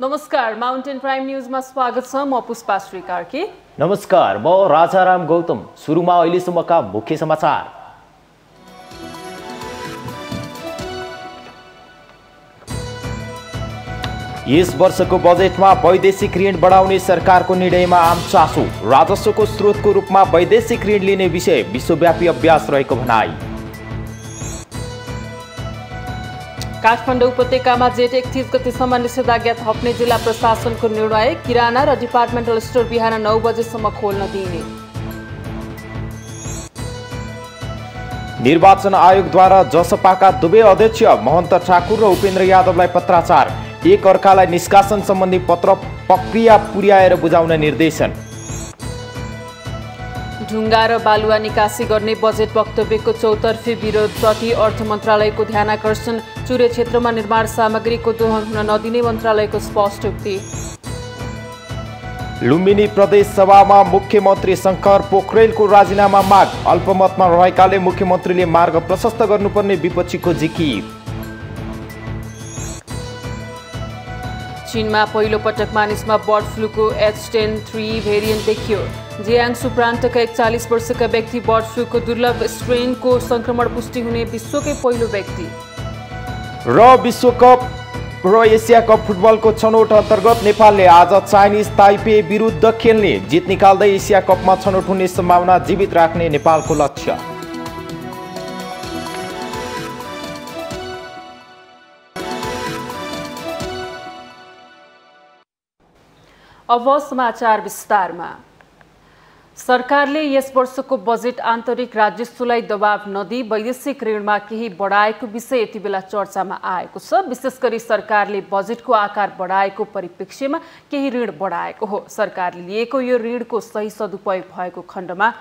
नमस्कार, mountain prime न्यूजमा स्वागत छ। म पुष्पा श्री कार्की। नमस्कार, म राजाराम गौतम। सुरुमा अहिलेसम्मका मुख्य समाचार। यस वर्षको बजेटमा वैदेशिक ऋण बढाउने सरकारको निर्णयमा आम चासो। राजस्वको स्रोतको रूपमा वैदेशिक ऋण लिने विषय विश्वव्यापी अभ्यास रहेको भनाई। काठमाडौँ उपत्यकामा जेठ 31 गतेसम्म निषेधाज्ञा थप्ने जिल्ला प्रशासनको निर्णय। किराना र डिपार्टमेन्टल स्टोर बिहान 9 बजेसम्म खोल्न दिइने। निर्वाचन आयोगद्वारा जसपाका दुवै अध्यक्ष महन्त ठाकुर र उपेन्द्र यादवलाई पत्राचार। एक अर्कालाई निष्कासन सम्बन्धी पत्र प्रक्रिया पुर्याएर बुझाउन निर्देशन। ढुङ्गा र बालुवा निकासी गर्ने बजेट वक्तव्यको चौतर्फी विरोधप्रति अर्थ मन्त्रालयको ध्यानाकर्षण। चुरे क्षेत्रमा निर्माण सामग्रीको दोहन हुन नदिने मन्त्रालयको स्पष्ट उक्ति। लुम्बिनी प्रदेश सभामा मुख्यमन्त्री शङ्कर पोखरेलको राजीनामा माग। अल्पमतमा रहेकाले मुख्यमन्त्रीले मार्ग प्रशस्त गर्नुपर्ने विपक्षीको जिकिर। चीनमा पहिलो पटक मानिसमा बर्ड फ्लूको H10.3 भेरिएन्ट देखियो। जियाङ्सु प्रान्तका 41 वर्षका व्यक्ति बर्ड फ्लूको दुर्लभ स्ट्रेनको संक्रमण पुष्टि हुने विश्वकै पहिलो व्यक्ति। र विश्वकप र एसिया कप फुटबलको छनौट अन्तर्गत नेपालले आज चाइनिज ताइपे विरुद्ध खेल्ने। जित निकाल्दै एसिया कपमा छनौट हुने सम्भावना जीवित राख्ने नेपालको लक्ष्य। अब समाचार विस्तारमा। सरकारले यस वर्षको बजेट आन्तरिक राजस्वलाई दबाव नदिई वैदेशिक ऋणमा केही बढाएको विषय यति बेला चर्चामा आएको छ। विशेष गरी सरकारले बजेटको आकार बढाएको परिप्रेक्ष्यमा केही ऋण बढाएको हो। सरकारले लिएको यो ऋणको सही सदुपयोग भएको खण्डमा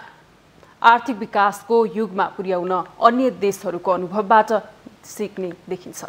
आर्थिक विकासको युगमा पुर्याउन अन्य देशहरूको अनुभवबाट सिक्ने देखिन्छ।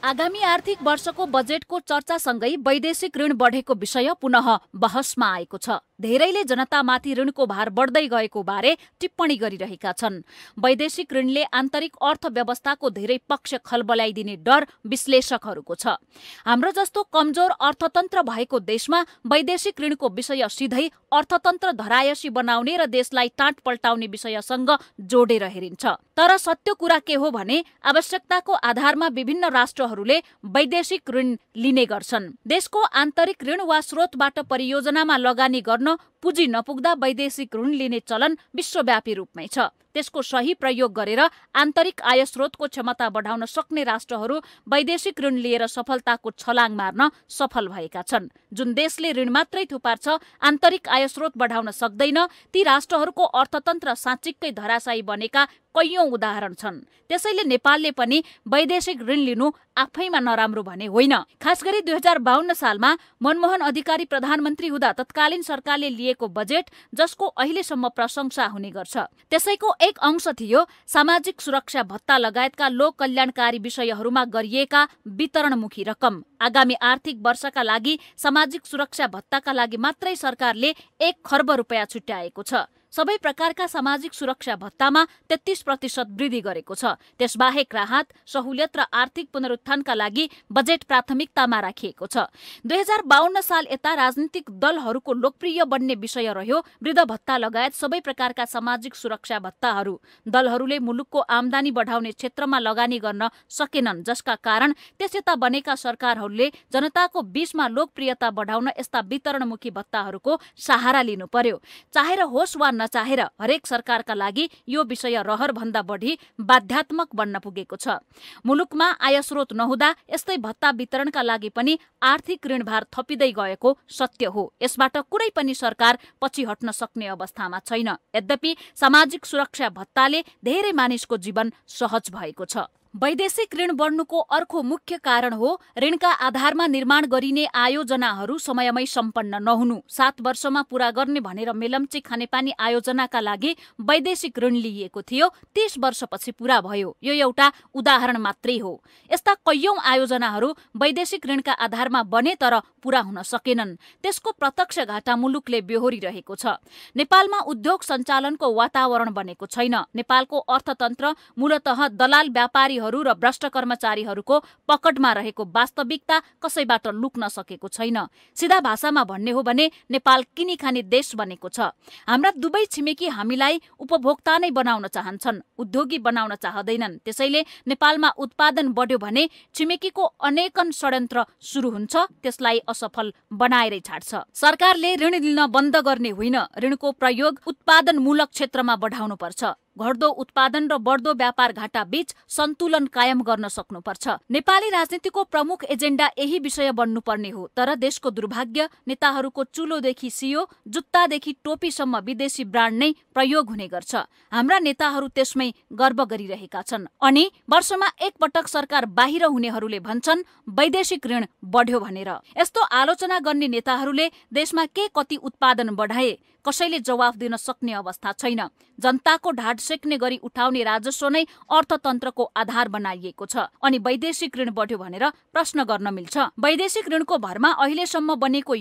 आगामी आर्थिक वर्षको बजेटको चर्चासँगै वैदेशिक ऋण बढेको विषय पुनः बहसमा आएको छ। धेरैले जनतामाथि ऋणको भार बढ्दै गएको बारे टिप्पणी गरिरहेका छन्। वैदेशिक ऋणले आन्तरिक अर्थव्यवस्थाको धेरै पक्ष खलबलाइदिने डर विश्लेषकहरूको छ। हाम्रो जस्तो कमजोर अर्थतन्त्र भएको देशमा वैदेशिक ऋणको विषय सिधै अर्थतन्त्र धरायसी बनाउने र देशलाई टाँट पल्टाउने विषयसँग जोडेर हेरिन्छ। तर सत्य कुरा के हो भने आवश्यकताको आधारमा विभिन्न राष्ट्रहरूले वैदेशिक ऋण लिने गर्छन्। देशको आन्तरिक ऋण वा स्रोतबाट परियोजनामा लगानी गर्न पुँजी नपुग्दा वैदेशिक ऋण लिने चलन विश्वव्यापी रूपमै छ। त्यसको सही प्रयोग गरेर आन्तरिक आय स्रोतको क्षमता बढाउन सक्ने राष्ट्रहरू वैदेशिक ऋण लिएर सफलताको छलाङ मार्न सफल भएका छन्। जुन देशले ऋण मात्रै थुपार्छ, आन्तरिक आय स्रोत बढाउन सक्दैन, ती राष्ट्रहरूको अर्थतन्त्र साँच्चीकै धराशायी बनेका कैयौं उदाहरण छन्। त्यसैले नेपालले पनि वैदेशिक ऋण लिनु आफैमा नराम्रो भने होइन। खास गरी 2052 सालमा मनमोहन अधिकारी प्रधानमन्त्री हुँदा तत्कालीन सरकारले लिएको बजेट जसको अहिलेसम्म प्रशंसा हुने गर्छ। त्यसैको एक अंश थियो सामाजिक सुरक्षा भत्ता लगायतका लोक कल्याणकारी विषयहरूमा गरिएका वितरणमुखी रकम। आगामी आर्थिक वर्षका लागि सामाजिक सुरक्षा भत्ताका लागि मात्रै सरकारले 1 खर्ब रुपैयाँ छुट्याएको छ। सबै प्रकारका सामाजिक सुरक्षा भत्तामा 33% वृद्धि गरेको छ। त्यसबाहेक राहत, सहुलियत र आर्थिक पुनरुत्थानका लागि बजेट प्राथमिकतामा राखिएको छ। 2052 साल यता राजनीतिक दलहरूको लोकप्रिय बन्ने विषय रह्यो वृद्ध भत्ता लगायत सबै प्रकारका सामाजिक सुरक्षा भत्ताहरू। दलहरूले मुलुकको आमदानी बढाउने क्षेत्रमा लगानी गर्न सकेनन्, जसका कारण त्यसयता बनेका सरकारहरूले जनताको बीचमा लोकप्रियता बढाउन यस्ता वितरणमुखी भत्ताहरूको सहारा लिनु पर्यो। चाहेर होस् वा नचाहेर हरेक सरकारका लागि यो विषय रहर भन्दा बढी बाध्यात्मक बन्न पुगेको छ। मुलुकमा आय स्रोत नहुँदा यस्तै भत्ता वितरणका लागि पनि आर्थिक ऋणभार थपिँदै गएको सत्य हो। यसबाट कुनै पनि सरकार पछि हट्न सक्ने अवस्थामा छैन। यद्यपि सामाजिक सुरक्षा भत्ताले धेरै मानिसको जीवन सहज भएको छ। वैदेशिक ऋण बढ्नुको अर्को मुख्य कारण हो ऋणका आधारमा निर्माण गरिने आयोजनाहरू समयमै सम्पन्न नहुनु। 7 वर्षमा पूरा गर्ने भनेर मेलम्ची खानेपानी आयोजनाका लागि वैदेशिक ऋण लिइएको थियो, 30 वर्षपछि पूरा भयो। यो एउटा उदाहरण मात्रै हो। यस्ता कैयौं आयोजनाहरू वैदेशिक ऋणका आधारमा बने तर पूरा हुन सकेनन्। त्यसको प्रत्यक्ष घाटा मुलुकले बेहोरिरहेको छ। नेपालमा उद्योग सञ्चालनको वातावरण बनेको छैन। नेपालको अर्थतन्त्र मूलतः दलाल व्यापारी अधिकारीहरू र भ्रष्ट कर्मचारीहरूको पकडमा रहेको वास्तविकता कसैबाट लुक्न सकेको छैन। सिधा भाषामा भन्ने हो भने नेपाल किनी खाने देश बनेको छ। हाम्रा दुवै छिमेकी हामीलाई उपभोक्ता नै बनाउन चाहन्छन्, उद्योगी बनाउन चाहदैनन्। त्यसैले नेपालमा उत्पादन बढ्यो भने छिमेकीको अनेकन षड्यन्त्र सुरु हुन्छ, त्यसलाई असफल बनाएरै छाड्छ। सरकारले ऋण लिन बन्द गर्ने होइन, ऋणको प्रयोग उत्पादनमूलक क्षेत्रमा बढाउनुपर्छ। घट्दो उत्पादन र बढ्दो व्यापार घाटा बीच सन्तुलन कायम गर्न सक्नुपर्छ। नेपाली राजनीतिको प्रमुख एजेन्डा यही विषय बन्नुपर्ने हो। तर देशको दुर्भाग्य, नेताहरूको चुलोदेखि सियो, जुत्तादेखि टोपीसम्म विदेशी ब्रान्ड नै प्रयोग हुने गर्छ। हाम्रा नेताहरू त्यसमै गर्व गरिरहेका छन्। अनि वर्षमा एक पटक सरकार बाहिर हुनेहरूले भन्छन् वैदेशिक ऋण बढ्यो भनेर। यस्तो आलोचना गर्ने नेताहरूले देशमा के कति उत्पादन बढाए कसैले जवाफ दिन सक्ने अवस्था छैन। जनताको ढाड सेक्ने गरी उठाउने राजस्व नै अर्थतन्त्रको आधार बनाइएको छ। अनि वैदेशिक ऋण बढ्यो भनेर प्रश्न गर्न मिल्छ। वैदेशिक ऋणको भरमा अहिलेसम्म बनेको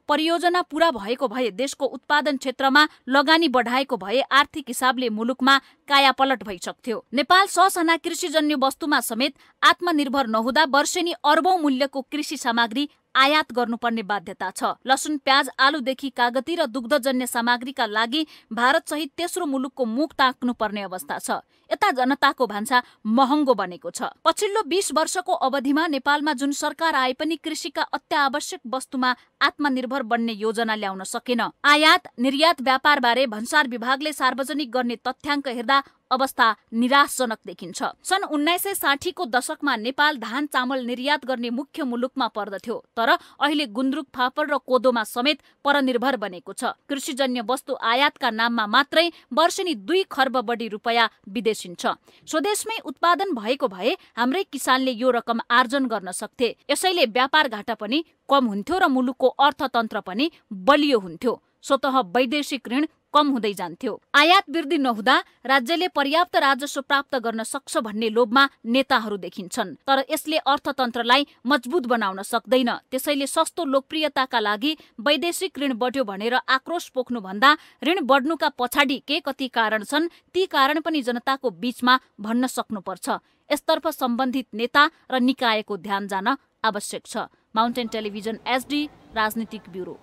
परियोजना पूरा भएको भए, देशको उत्पादन क्षेत्रमा लगानी बढाएको भए आर्थिक हिसाबले मुलुकमा कायापलट भइसक्थ्यो। नेपाल ससाना कृषिजन्य वस्तुमा समेत आत्मनिर्भर नहुँदा वर्षेनी अर्बौं मूल्यको कृषि सामग्री आयात गर्नुपर्ने बाध्यता छ। लसुन, प्याज, आलुदेखि कागती र दुग्धजन्य सामग्रीका लागि भारत सहित तेस्रो मुलुकको मुख ताक्नु पर्ने अवस्था छ। यता जनताको भान्सा महँगो बनेको छ। पछिल्लो 20 वर्षको अवधिमा नेपालमा जुन सरकार आए पनि कृषिका अत्यावश्यक वस्तुमा आत्मनिर्भर बन्ने योजना ल्याउन सकेन। आयात निर्यात व्यापारबारे भन्सार विभागले सार्वजनिक गर्ने तथ्याङ्क हेर्दा अवस्था निराशजनक देखिन्छ। सन् 1960 को दशकमा नेपाल धान चामल निर्यात गर्ने मुख्य मुलुकमा पर्दथ्यो। तर अहिले गुन्द्रुक, फापर र कोदोमा समेत परनिर्भर बनेको छ। कृषिजन्य वस्तु आयातका नाममा मात्रै वर्षेनी 2 खर्ब बढी रुपैयाँ विदेशिन्छ। स्वदेशमै उत्पादन भएको भए हाम्रै किसानले यो रकम आर्जन गर्न सक्थे। यसैले व्यापार घाटा पनि कम हुन्थ्यो र मुलुकको अर्थतन्त्र पनि बलियो हुन्थ्यो। स्वतः वैदेशिक ऋण कम हुँदै जान्थ्यो। आयात वृद्धि नहुँदा राज्यले पर्याप्त राजस्व प्राप्त गर्न सक्छ भन्ने लोभमा नेताहरू देखिन्छन्। तर यसले अर्थतन्त्रलाई मजबुत बनाउन सक्दैन। त्यसैले सस्तो लोकप्रियताका लागि वैदेशिक ऋण बढ्यो भनेर आक्रोश पोख्नु भन्दा ऋण बढ्नुका पछाडि के कति कारण छन्, ती कारण पनि जनताको बीचमा भन्न सक्नुपर्छ। यसतर्फ सम्बन्धित नेता र निकायको ध्यान जान आवश्यक छ। माउन्टेन टेलिभिजन SD राजनीतिक ब्युरो।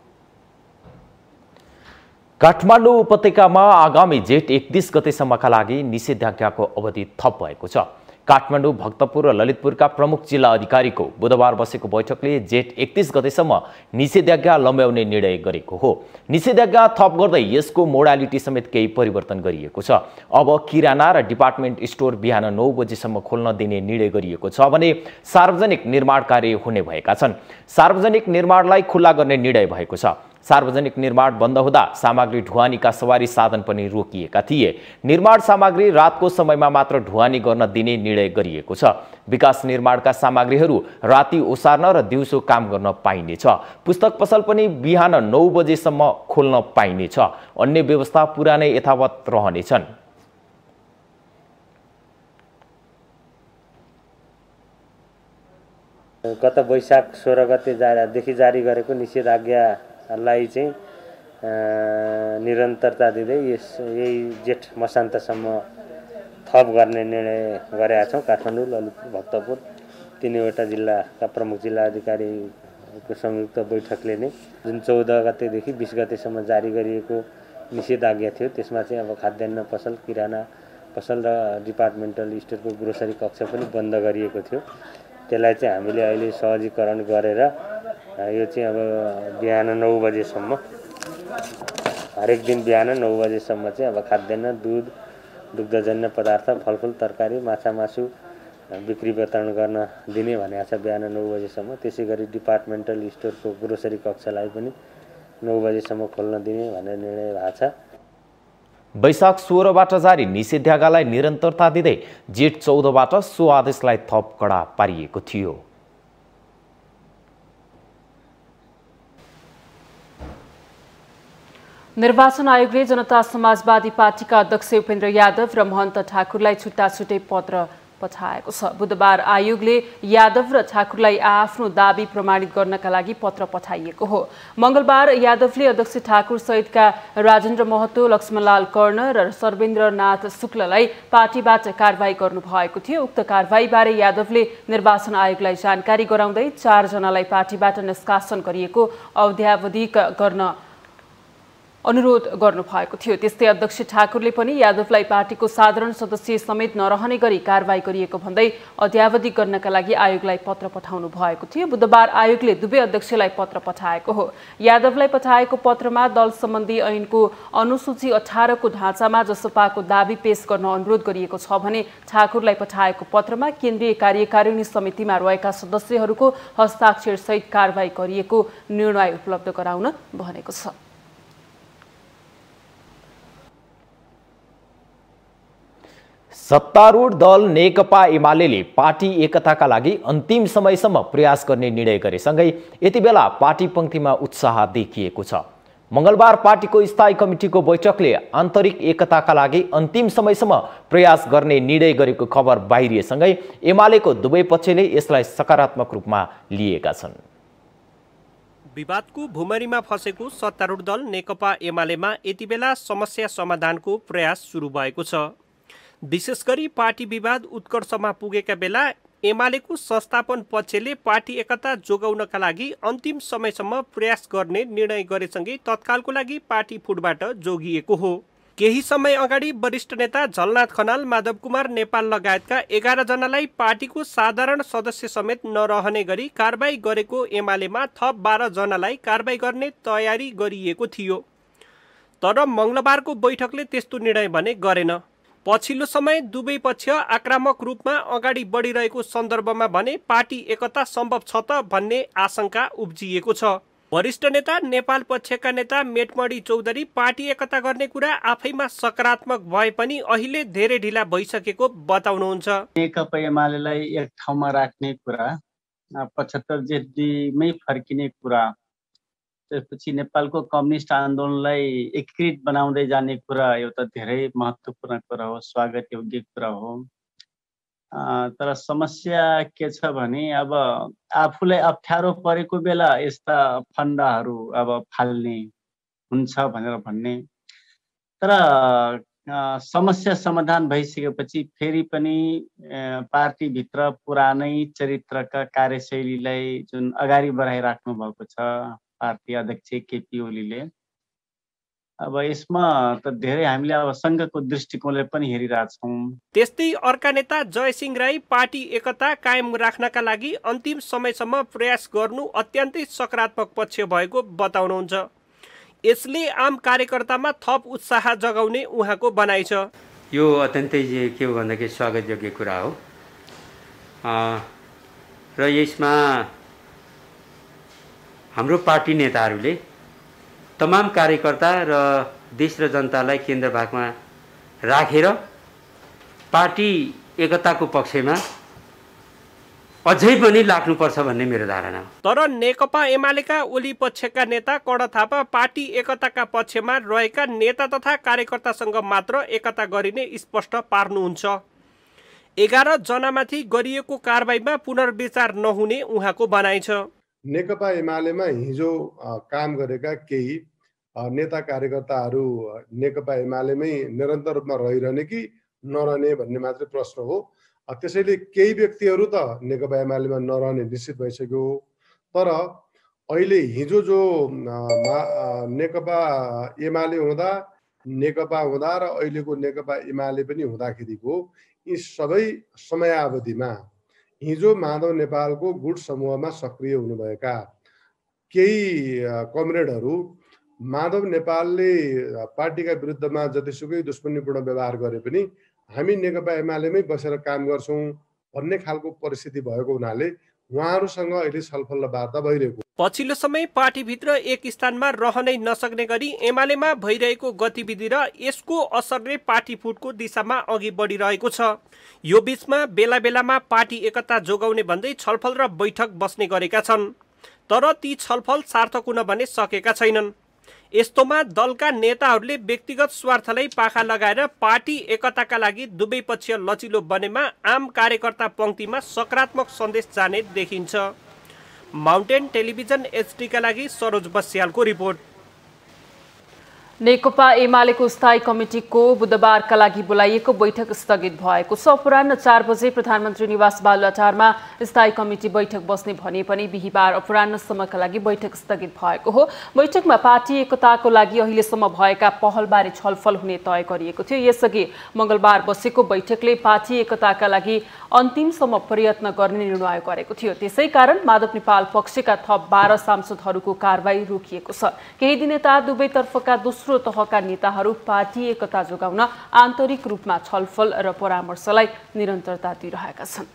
काठमाडौँ उपत्यकामा आगामी जेठ 31 गतेसम्मका लागि निषेधाज्ञाको अवधि थप भएको छ। काठमाडौँ, भक्तपुर र ललितपुरका प्रमुख जिल्ला अधिकारीको बुधबार बसेको बैठकले जेठ 31 गतेसम्म निषेधाज्ञा लम्ब्याउने निर्णय गरेको हो। निषेधाज्ञा थप गर्दै यसको मोडालिटी समेत केही परिवर्तन गरिएको छ। अब किराना र डिपार्टमेन्ट स्टोर बिहान 9 बजेसम्म खोल्न दिने निर्णय गरिएको छ भने सार्वजनिक निर्माण कार्य हुने भएका छन्। सार्वजनिक निर्माणलाई खुल्ला गर्ने निर्णय भएको छ। सार्वजनिक निर्माण बन्द हुँदा सामग्री ढुवानीका सवारी साधन पनि रोकिएका थिए। निर्माण सामग्री रातको समयमा मात्र ढुवानी गर्न दिने निर्णय गरिएको छ। विकास निर्माणका सामग्रीहरू राति ओसार्न र दिउँसो काम गर्न पाइनेछ। पुस्तक पसल पनि बिहान 9 बजेसम्म खोल्न पाइनेछ। अन्य व्यवस्था पुरानै यथावत रहनेछन्। गत वैशाख 16 गतेदेखि जारी गरेको निषेधाज्ञालाई चाहिँ निरन्तरता दिँदै यही जेठ मसान्तसम्म थप गर्ने निर्णय गरेका छौँ। काठमाडौँ, ललितपुर, भक्तपुर तीनैवटा जिल्लाका प्रमुख जिल्ला अधिकारीको संयुक्त बैठकले नै जुन 14 गतेदेखि 20 गतेसम्म जारी गरिएको निषेधाज्ञा थियो त्यसमा चाहिँ अब खाद्यान्न पसल, किराना पसल र डिपार्टमेन्टल स्टोरको ग्रोसरी कक्ष पनि बन्द गरिएको थियो। त्यसलाई चाहिँ हामीले अहिले सहजीकरण गरेर यो चाहिँ अब बिहान 9 बजेसम्म, हरेक दिन बिहान 9 बजेसम्म चाहिँ अब खाद्यान्न, दुध, दुग्धजन्य पदार्थ, फलफुल, तरकारी, माछा मासु बिक्री वितरण गर्न दिने भनेको छ बिहान 9 बजेसम्म। त्यसै गरी डिपार्टमेन्टल स्टोरको ग्रोसरी कक्षलाई पनि 9 बजेसम्म खोल्न दिने भनेर निर्णय भएको छ। वैशाख 16बाट जारी निषेधाज्ञालाई निरन्तरता दिँदै जेठ 14बाट सो आदेशलाई थप कडा पारिएको थियो। निर्वाचन आयोगले जनता समाजवादी पार्टीका अध्यक्ष उपेन्द्र यादव र महन्त ठाकुरलाई छुट्टाछुट्टै पत्र पठाएको छ। बुधबार आयोगले यादव र ठाकुरलाई आफ्नो दाबी प्रमाणित गर्नका लागि पत्र पठाइएको हो। मंगलबार यादवले अध्यक्ष ठाकुर सहितका राजेन्द्र महतो, लक्ष्मणलाल कर्ण र सर्वेन्द्रनाथ शुक्ललाई पार्टीबाट कारबाही गर्नुभएको थियो। उक्त कारबाहीबारे यादवले निर्वाचन आयोगलाई जानकारी गराउँदै 4 जनालाई पार्टीबाट निष्कासन गरिएको अवधिक गर्न अनुरोध गर्नुभएको थियो। त्यस्तै अध्यक्ष ठाकुरले पनि यादवलाई पार्टीको साधारण सदस्य समेत नरहने गरी कारबाही गरिएको भन्दै अध्यावधि गर्नका लागि आयोगलाई पत्र पठाउनु भएको थियो। बुधबार आयोगले दुवै अध्यक्षलाई पत्र पठाएको हो। यादवलाई पठाएको पत्रमा दल सम्बन्धी ऐनको अनुसूची 18 को ढाँचामा जसपाको दाबी पेश गर्न अनुरोध गरिएको छ भने ठाकुरलाई पठाएको पत्रमा केन्द्रीय कार्यकारिणी समितिमा रहेका सदस्यहरूको हस्ताक्षर सहित कारबाही गरिएको निर्णय उपलब्ध गराउन भनेको छ। सत्तारूढ दल नेकपा एमाले पार्टी एकताका लागि अन्तिम समयसम्म प्रयास गर्ने निर्णय गरेसँगै यति बेला पार्टी पंक्तिमा उत्साह देखिएको छ। मंगलबार पार्टीको स्थायी कमिटीको बैठकले आन्तरिक एकताका लागि अन्तिम समयसम्म प्रयास गर्ने निर्णय गरेको खबर बाहिरिएसँगै एमालेको दुवै पक्षले यसलाई सकारात्मक रूपमा लिएका छन्। विवादको भुमरीमा फसेको सत्तारूढ दल नेकपा एमालेमा यति बेला समस्या समाधानको प्रयास सुरु भएको छ। विशेष गरी पार्टी विवाद उत्कर्षमा पुगेका बेला एमालेको संस्थापन पक्षले पार्टी एकता जोगाउनका लागि अन्तिम समयसम्म प्रयास गर्ने निर्णय गरेसँगै तत्कालको लागि पार्टी फुटबाट जोगिएको हो। केही समय अगाडि वरिष्ठ नेता झलनाथ खनाल, माधव कुमार नेपाल लगायतका 11 जनालाई पार्टीको साधारण सदस्य समेत नरहने गरी कारबाही गरेको एमालेमा थप 12 जनालाई कारबाही गर्ने तयारी गरिएको थियो। तर मंगलबारको बैठकले त्यस्तो निर्णय भने गरेन। पछिल्लो समय दुवै पक्ष आक्रामक रूपमा अगाडि बढिरहेको सन्दर्भमा भने पार्टी एकता सम्भव छ त भन्ने आशंका उब्जिएको छ। वरिष्ठ नेता नेपाल पक्षका नेता मेटमणि चौधरी पार्टी एकता गर्ने कुरा आफैमा सकारात्मक भए पनि अहिले धेरै ढिला भइसकेको बताउनुहुन्छ। नेकपा एमालेलाई एक ठाउँमा राख्ने कुरा, 75 जेठमै फर्किने कुरा, त्यसपछि नेपालको कम्युनिस्ट आन्दोलनलाई एकीकृत बनाउँदै जाने कुरा एउटा धेरै महत्त्वपूर्ण कुरा हो, स्वागत योग्य कुरा हो। तर समस्या के छ भने अब आफूलाई अप्ठ्यारो परेको बेला यस्ता फन्दाहरू अब फाल्ने हुन्छ भनेर भन्ने। तर समस्या समाधान भइसकेपछि फेरि पनि पार्टीभित्र पुरानै चरित्रका कार्यशैलीलाई जुन अगाडि बढाइराख्नु भएको छ पार्टी अध्यक्ष केपी ओलीले, अब यसमा त धेरै हामीले अब संघको दृष्टिकोणले पनि हेरिरहेछौँ। त्यस्तै अर्का नेता जयसिंह राई पार्टी एकता कायम राख्नका लागि अन्तिम समयसम्म प्रयास गर्नु अत्यन्तै सकारात्मक पक्ष भएको बताउनुहुन्छ। यसले आम कार्यकर्तामा थप उत्साह जगाउने उहाँको भनाइ छ। यो अत्यन्तै के हो भन्दाखेरि स्वागत योग्य कुरा हो र यसमा हाम्रो पार्टी नेताहरूले तमाम कार्यकर्ता र देश र जनतालाई केन्द्र भागमा राखेर पार्टी एकताको पक्षमा अझै पनि लाग्नुपर्छ भन्ने मेरो धारणा हो। तर नेकपा एमालेका ओली पक्षका नेता कर्ण थापा पार्टी एकताका पक्षमा रहेका नेता तथा कार्यकर्तासँग मात्र एकता गरिने स्पष्ट पार्नुहुन्छ। 11 जनामाथि गरिएको कारबाहीमा पुनर्विचार नहुने उहाँको भनाइ छ। नेकपा एमालेमा हिजो काम गरेका केही नेता कार्यकर्ताहरू नेकपा एमालेमै निरन्तर रूपमा रहिरहने कि नरहने भन्ने मात्रै प्रश्न हो। त्यसैले केही व्यक्तिहरू त नेकपा एमालेमा नरहने निश्चित भइसक्यो हो। तर अहिले हिजो जो नेकपा एमाले हुँदा, नेकपा हुँदा र अहिलेको नेकपा एमाले पनि हुँदाखेरिको यी सबै समयावधिमा हिजो माधव नेपालको गुट समूहमा सक्रिय हुनुभएका केही कमरेडहरू माधव नेपालले पार्टीका विरुद्धमा जतिसुकै दुश्मनीपूर्ण व्यवहार गरे पनि हामी नेकपा एमालेमै बसेर काम गर्छौँ भन्ने खालको परिस्थिति भएको हुनाले उहाँहरूसँग अहिले छलफल र वार्ता भइरहेको। पछिल्लो समय पार्टीभित्र एक स्थानमा रहनै नसक्ने गरी एमालेमा भइरहेको गतिविधि र यसको असरले पार्टी फुटको दिशामा अघि बढिरहेको छ। यो बीचमा बेला बेलामा पार्टी एकता जोगाउने भन्दै छलफल र बैठक बस्ने गरेका छन्। तर ती छलफल सार्थक हुन भने सकेका छैनन्। यस्तोमा दलका नेताहरूले व्यक्तिगत स्वार्थलाई पाखा लगाएर पार्टी एकताका लागि दुवै पक्ष लचिलो बनेमा आम कार्यकर्ता पंक्तिमा सकारात्मक सन्देश जाने देखिन्छ। माउन्टेन टेलिभिजन एचडीका लागि सरोज बस्यालको रिपोर्ट। नेकपा एमालेको स्थायी कमिटीको बुधबारका लागि बोलाइएको बैठक स्थगित भएको छ। अपराह्न 4 बजे प्रधानमन्त्री निवास बालुवाटारमा स्थायी कमिटी बैठक बस्ने भने पनि बिहीबार अपराह्नसम्मका लागि बैठक स्थगित भएको हो। बैठकमा पार्टी एकताको लागि अहिलेसम्म भएका पहलबारे छलफल हुने तय गरिएको थियो। यसअघि मंगलबार बसेको बैठकले पार्टी एकताका लागि अन्तिमसम्म प्रयत्न गर्ने निर्णय गरेको थियो। त्यसैकारण माधव नेपाल पक्षका थप 12 सांसदहरूको कारबाही रोकिएको छ। केही दिन यता दुवैतर्फका दोस्रो तहका नेताहरू पार्टी एकता जोगाउन आन्तरिक रूपमा छलफल र परामर्शलाई निरन्तरता दिइरहेका छन्।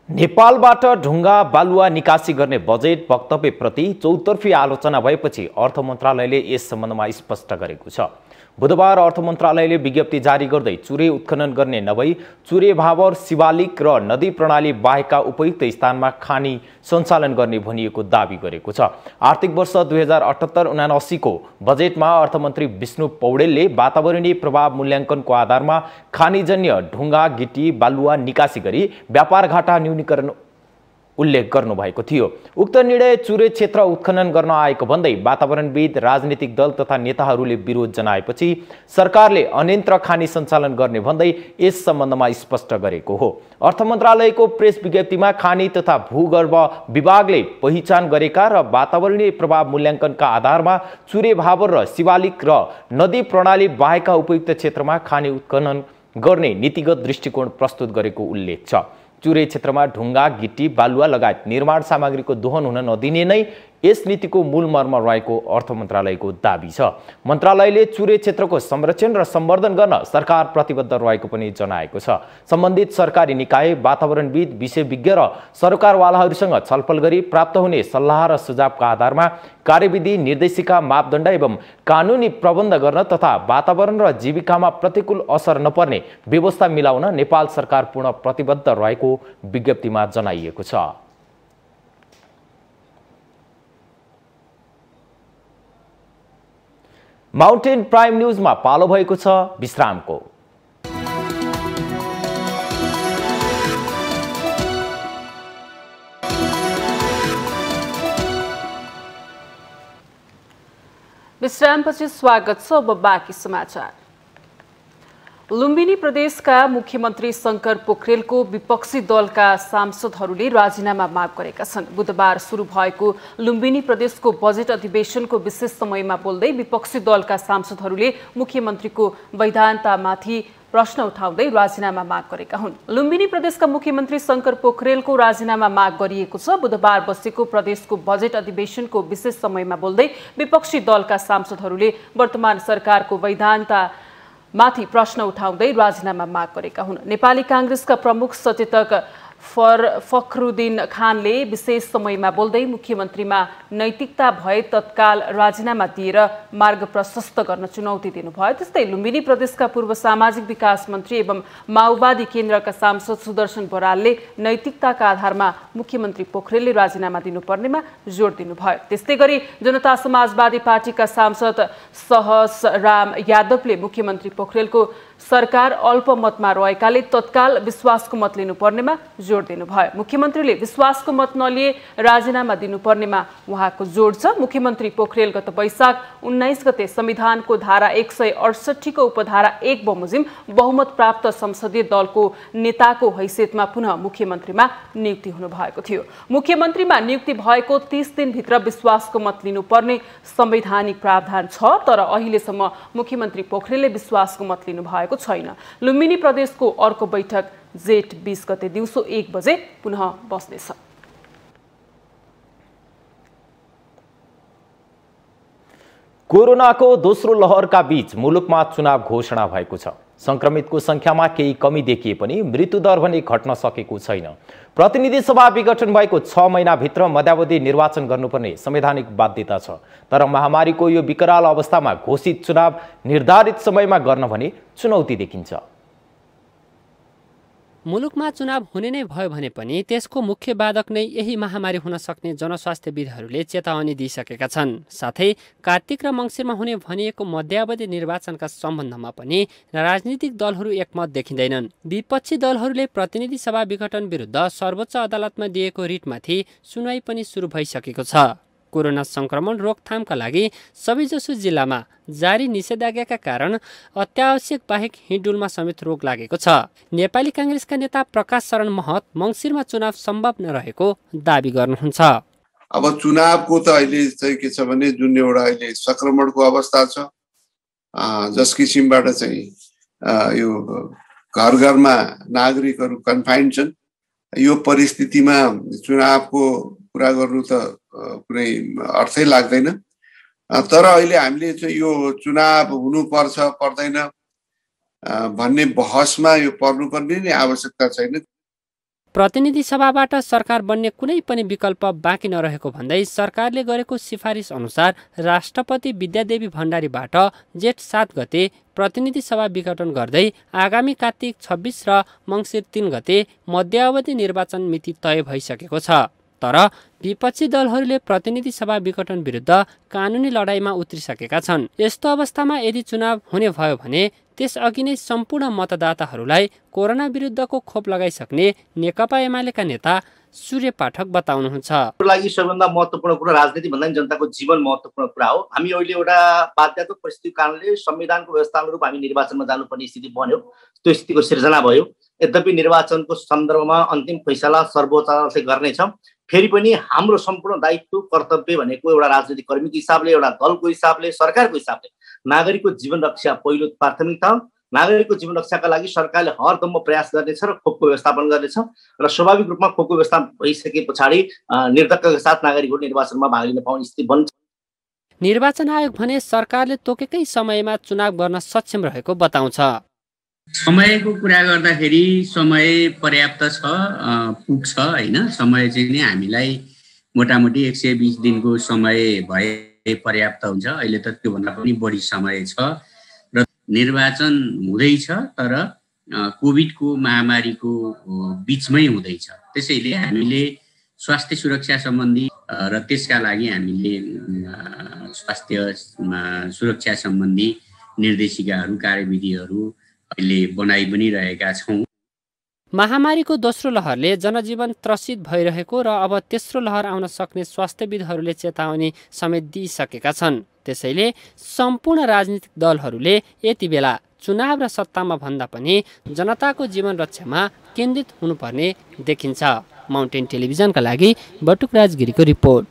नेपालबाट ढुङ्गा बालुवा निकासी गर्ने बजेट वक्तव्यप्रति चौतर्फी आलोचना भएपछि अर्थ मन्त्रालयले यस सम्बन्धमा स्पष्ट गरेको छ। बुधबार अर्थ मन्त्रालयले विज्ञप्ति जारी गर्दै चुरे उत्खनन गर्ने नभई चुरे भावर शिवालिक र नदी प्रणाली बाहेकका उपयुक्त स्थानमा खानी सञ्चालन गर्ने भनिएको दावी गरेको छ। आर्थिक वर्ष 2078-79 को बजेटमा अर्थमन्त्री विष्णु पौडेलले वातावरणीय प्रभाव मूल्याङ्कनको आधारमा खानीजन्य ढुङ्गा गिटी बालुवा निकासी गरी व्यापार घाटा न्यूनीकरण उल्लेख गर्नुभएको थियो। उक्त निर्णय चुरे क्षेत्र उत्खनन गर्न आएको भन्दै वातावरणविद, राजनीतिक दल तथा नेताहरूले विरोध जनाएपछि सरकारले अन्यन्त्र खानी सञ्चालन गर्ने भन्दै यस सम्बन्धमा स्पष्ट गरेको हो। अर्थ मन्त्रालयको प्रेस विज्ञप्तिमा खानी तथा भूगर्भ विभागले पहिचान गरेका र वातावरणीय प्रभाव मूल्याङ्कनका आधारमा चुरे भावर र शिवालिक र नदी प्रणाली बाहेकका उपयुक्त क्षेत्रमा खानी उत्खनन गर्ने नीतिगत दृष्टिकोण प्रस्तुत गरेको उल्लेख छ। चुरे क्षेत्रमा ढुङ्गा, गिटी, बालुवा लगायत निर्माण सामग्रीको दोहन हुन नदिने नै यस नीतिको मूल मर्म रहेको अर्थ मन्त्रालयको दाबी छ। मन्त्रालयले चुरे क्षेत्रको संरक्षण र सम्वर्धन गर्न सरकार प्रतिबद्ध रहेको पनि जनाएको छ। सम्बन्धित सरकारी निकाय, वातावरणविद, विषयविज्ञ र सरकारवालाहरूसँग छलफल गरी प्राप्त हुने सल्लाह र सुझावका आधारमा कार्यविधि, निर्देशिका, मापदण्ड एवं कानुनी प्रबन्ध गर्न तथा वातावरण र जीविकामा प्रतिकूल असर नपर्ने व्यवस्था मिलाउन नेपाल सरकार पूर्ण प्रतिबद्ध रहेको विज्ञप्तिमा जनाइएको छ। माउन्टेन प्राइम न्यूजमा पालो भएको छ विश्रामको। विश्रामपछि स्वागत छ। अब बाँकी समाचार। लुम्बिनी प्रदेशका मुख्यमन्त्री शंकर पोखरेलको विपक्षी दलका सांसदहरूले राजीनामा माग गरेका छन्। बुधबार सुरु भएको लुम्बिनी प्रदेशको बजेट अधिवेशनको विशेष समयमा बोल्दै विपक्षी दलका सांसदहरूले मुख्यमन्त्रीको वैधानिकतामाथि प्रश्न उठाउँदै राजीनामा माग गरेका हुन्। लुम्बिनी प्रदेशका मुख्यमन्त्री शंकर पोखरेलको राजीनामा माग गरिएको छ। बुधबार बसेको प्रदेशको बजेट अधिवेशनको विशेष समयमा बोल्दै विपक्षी दलका सांसदहरूले वर्तमान सरकारको वैधानिकता माथि प्रश्न उठाउँदै राजीनामा माग गरेका हुन्। नेपाली कांग्रेसका प्रमुख सचेतक फखरुद्दीन खानले विशेष समयमा बोल्दै मुख्यमन्त्रीमा नैतिकता भए तत्काल राजीनामा दिएर मार्ग प्रशस्त गर्न चुनौती दिनुभयो। त्यस्तै लुम्बिनी प्रदेशका पूर्व सामाजिक विकास मन्त्री एवं माओवादी केन्द्रका सांसद सुदर्शन बरालले नैतिकताका आधारमा मुख्यमन्त्री पोखरेलले राजीनामा दिनुपर्नेमा जोड दिनुभयो। त्यस्तै गरी जनता समाजवादी पार्टीका सांसद सहसराम यादवले मुख्यमन्त्री पोखरेलको सरकार अल्पमतमा रहेकाले तत्काल विश्वासको मत लिनुपर्नेमा जोड दिनुभयो। मुख्यमन्त्रीले विश्वासको मत नलिए राजीनामा दिनुपर्नेमा उहाँको जोड छ। मुख्यमन्त्री पोखरेल गत वैशाख 19 गते संविधानको धारा 168 को उपधारा 1 बमोजिम बहुमत प्राप्त संसदीय दलको नेताको हैसियतमा पुनः मुख्यमन्त्रीमा नियुक्ति हुनुभएको थियो। मुख्यमन्त्रीमा नियुक्ति भएको 30 दिनभित्र विश्वासको मत लिनुपर्ने संवैधानिक प्रावधान छ, तर अहिलेसम्म मुख्यमन्त्री पोखरेलले विश्वासको मत लिनुभएको छैन। लुम्बिनी प्रदेशको अर्को बैठक जेठ 20 गते दिउँसो 1 बजे पुनः बस्नेछ। कोरोनाको दोस्रो लहरका बीच मुलुकमा चुनाव घोषणा भएको छ। संक्रमितको संख्यामा केही कमी देखिए पनि मृत्युदर भने घट्न सकेको छैन। प्रतिनिधि सभा विघटन भएको 6 महिनाभित्र मध्यावधि निर्वाचन गर्नुपर्ने संवैधानिक बाध्यता छ, तर महामारीको यो विकराल अवस्थामा घोषित चुनाव निर्धारित समयमा गर्न भने चुनौती देखिन्छ। मुलुकमा चुनाव हुने नै भयो भने पनि त्यसको मुख्य बाधक नै यही महामारी हुन सक्ने जनस्वास्थ्यविदहरूले चेतावनी दिइसकेका छन्। साथै कार्तिक र मङ्सिरमा हुने भनिएको मध्यावधि निर्वाचनका सम्बन्धमा पनि राजनीतिक दलहरू एकमत देखिँदैनन्। विपक्षी दलहरूले प्रतिनिधि सभा विघटन विरुद्ध सर्वोच्च अदालतमा दिएको रिटमाथि सुनवाई पनि सुरु भइसकेको छ। कोरोना संक्रमण रोकथामका लागि सबैजसो जिल्लामा जारी निषेधाज्ञाका कारण अत्यावश्यक बाहेक हिँडडुलमा समेत रोक लागेको छ। नेपाली कांग्रेसका नेता प्रकाश शरण महत मङ्सिरमा चुनाव सम्भव नरहेको दाबी गर्नुहुन्छ। अब चुनावको त अहिले चाहिँ के छ भने जुन एउटा अहिले संक्रमणको अवस्था छ, जस किसिमबाट चाहिँ यो घर घरमा नागरिकहरू कन्फाइन्ड छन्, यो परिस्थितिमा चुनावको कुरा गर्नु त कुनै अर्थै लाग्दैन। तर अहिले हामीले चाहिँ यो चुनाव हुनुपर्छ पर्दैन भन्ने बहसमा यो पर्नुपर्ने नै आवश्यकता छैन। प्रतिनिधि सभाबाट सरकार बन्ने कुनै पनि विकल्प बाँकी नरहेको भन्दै सरकारले गरेको सिफारिस अनुसार राष्ट्रपति विद्यादेवी भण्डारीबाट जेठ 7 गते प्रतिनिधि सभा विघटन गर्दै आगामी कार्तिक 26 र मङ्सिर 3 गते मध्यावधि निर्वाचन मिति तय भइसकेको छ। तर विपक्षी दलहरूले प्रतिनिधि सभा विघटन विरुद्ध कानुनी लडाईँमा उत्रिसकेका छन्। यस्तो अवस्थामा यदि चुनाव हुने भयो भने त्यसअघि नै सम्पूर्ण मतदाताहरूलाई कोरोना विरुद्धको खोप लगाइसक्ने नेकपा एमालेका नेता सूर्य पाठक बताउनुहुन्छ। लागि सबैभन्दा महत्त्वपूर्ण कुरा राजनीति भन्दा जनताको जीवन महत्त्वपूर्ण कुरा हो। हामी अहिले एउटा बाध्यात्मक परिस्थितिको कारणले संविधानको व्यवस्था अनुरूप हामी निर्वाचनमा जानुपर्ने स्थिति बन्यो, त्यो स्थितिको सिर्जना भयो। यद्यपि निर्वाचनको सन्दर्भमा अन्तिम फैसला सर्वोच्च अदालतले गर्नेछ। फेरि पनि हाम्रो सम्पूर्ण दायित्व कर्तव्य भनेको एउटा राजनीतिक कर्मीको हिसाबले, एउटा दलको हिसाबले, सरकारको हिसाबले नागरिकको जीवन रक्षा पहिलो प्राथमिकता हो। नागरिकको जीवन रक्षाका लागि सरकारले हरदम प्रयास गर्नेछ र खोपको व्यवस्थापन गर्नेछ र स्वाभाविक रूपमा खोपको व्यवस्था भइसके पछाडि निर्धक्कका साथ नागरिकहरू निर्वाचनमा भाग लिन पाउने स्थिति बन्छ। निर्वाचन आयोग भने सरकारले तोकेकै समयमा चुनाव गर्न सक्षम रहेको बताउँछ। समयको कुरा गर्दाखेरि समय पर्याप्त छ, पुग्छ हैन। समय चाहिँ नि हामीलाई मोटामोटी 120 दिनको समय भए पर्याप्त हुन्छ। अहिले त त्योभन्दा पनि बढी समय छ र निर्वाचन हुँदैछ, तर कोभिडको महामारीको बीचमै हुँदैछ। त्यसैले हामीले स्वास्थ्य सुरक्षा सम्बन्धी र त्यसका लागि हामीले स्वास्थ्य सुरक्षा सम्बन्धी निर्देशिकाहरू, कार्यविधिहरू अहिले बनाइ पनि रहेका छौँ। महामारीको दोस्रो लहरले जनजीवन त्रसित भइरहेको र अब तेस्रो लहर आउन सक्ने स्वास्थ्यविदहरूले चेतावनी समेत दिइसकेका छन्। त्यसैले सम्पूर्ण राजनीतिक दलहरूले यति बेला चुनाव र सत्तामा भन्दा पनि जनताको जीवन रक्षामा केन्द्रित हुनुपर्ने देखिन्छ। माउन्टेन टेलिभिजनका लागि बटुक राजगिरीको रिपोर्ट।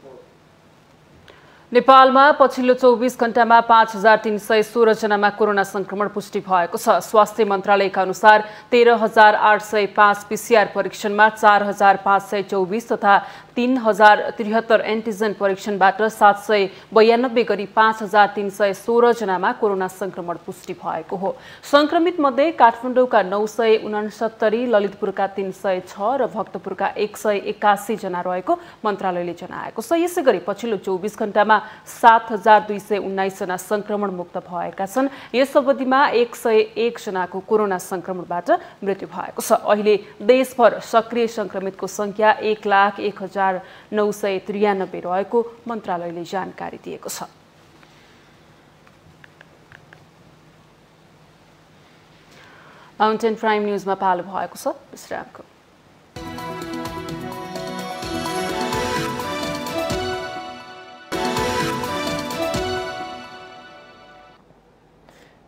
नेपालमा पछिल्लो 24 घण्टामा 5316 जनामा कोरोना संक्रमण पुष्टि भएको छ। स्वास्थ्य मन्त्रालयका अनुसार 13805 पीसीआर परीक्षणमा 4524 तथा 3073 एन्टिजन परीक्षणबाट 792 गरी 5316 जनामा कोरोना संक्रमण पुष्टि भएको हो। संक्रमित मध्ये काठमाडौँका 969, ललितपुरका 306 र भक्तपुरका 181 जना रहेको मन्त्रालयले जनाएको छ। यसैगरी पछिल्लो 24 घण्टामा 7219 जना संक्रमण मुक्त भएका छन्। यस अवधिमा 101 जनाको कोरोना संक्रमणबाट मृत्यु भएको छ। अहिले देशभर सक्रिय संक्रमितको संख्या 1,01,993 रहेको मन्त्रालयले जानकारी दिएको छ। माउन्टेन प्राइम न्यूजमा पालो भएको छ विश्रामको।